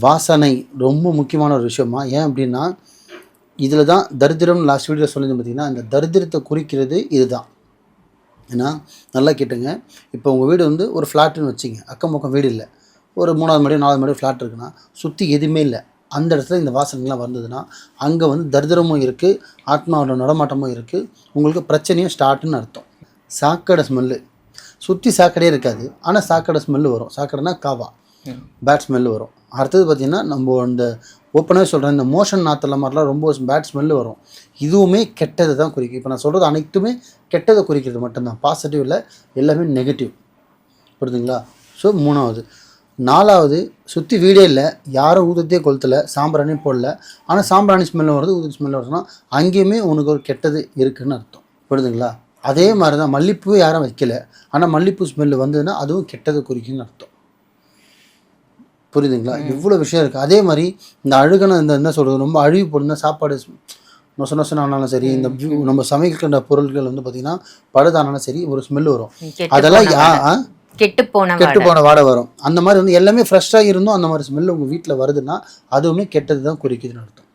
வாசனை ரொம்ப முக்கியமான ஒரு விஷயமா. ஏன் அப்படின்னா இதில் தான் தரித்திரம் லாஸ்ட் வீடியோ சொல்லியிருந்தேன் பார்த்தீங்கன்னா, இந்த தரித்திரத்தை குறிக்கிறது இதுதான். ஏன்னா நல்லா கேட்டுங்க, இப்போ உங்கள் வீடு வந்து ஒரு ஃப்ளாட்டுன்னு வச்சிங்க, அக்கம் பக்கம் வீடு இல்லை, ஒரு 3வது மாடி 4வது மாடி ஃப்ளாட் இருக்குன்னா சுற்றி எதுவுமே இல்லை, அந்த இடத்துல இந்த வாசனைலாம் வந்ததுன்னா அங்கே வந்து தரித்திரமும் இருக்குது, ஆத்மாவோட நடமாட்டமும் இருக்குது, உங்களுக்கு பிரச்சனையும் ஸ்டார்ட்டுன்னு அர்த்தம். சாக்கடை ஸ்மெல்லு சுற்றி சாக்கடையே இருக்காது, ஆனால் சாக்கடை ஸ்மெல்லு வரும். சாக்கடைனா காவா, பேட் ஸ்மெல்லு வரும். அடுத்தது பார்த்திங்கன்னா நம்ம இந்த ஓப்பனாகவே சொல்கிறேன், இந்த மோஷன் நாற்றுல மாதிரிலாம் ரொம்ப பேட் ஸ்மெல்லு வரும். இதுவுமே கெட்டதை தான் குறிக்கும். இப்போ நான் சொல்கிறது அனைத்துமே கெட்டதை குறிக்கிறது மட்டும்தான், பாசிட்டிவ் இல்லை, எல்லாமே நெகட்டிவ். புரியுதுங்களா? ஸோ 3வது. 4வது, சுற்றி வீடே இல்லை, யாரும் ஊதத்தையே கொளுத்தலை, சாம்பிராணியும் போடல, ஆனால் சாம்பிராணி ஸ்மெல்லும் வருது, ஊதி ஸ்மெல்லும் வருதுன்னா அங்கேயுமே உனக்கு ஒரு கெட்டது இருக்குதுன்னு அர்த்தம். புரியுதுங்களா? அதே மாதிரி தான் மல்லிப்பூ யாரும் வைக்கல, ஆனால் மல்லிப்பூ ஸ்மெல்லு வந்ததுன்னா அதுவும் கெட்டதை குறிக்குன்னு அர்த்தம். புரியுதுங்களா? இவ்வளோ விஷயம் இருக்குது. அதே மாதிரி இந்த அழுகனை இந்த என்ன சொல்கிறது, ரொம்ப அழுகி போடுனா சாப்பாடு நொச நொசன் ஆனாலும் சரி, இந்த நம்ம சமைக்கின்ற பொருட்கள் வந்து பார்த்திங்கன்னா பழுதானாலும் சரி ஒரு ஸ்மெல்லு வரும். அதெல்லாம் கெட்டு போன வாடை வரும். அந்த மாதிரி வந்து எல்லாமே ஃப்ரெஷ்ஷாக இருந்தும் அந்த மாதிரி ஸ்மெல்லு உங்கள் வீட்டில் வருதுன்னா அதுவுமே கெட்டது தான் குறிக்குதுன்னு அர்த்தம்.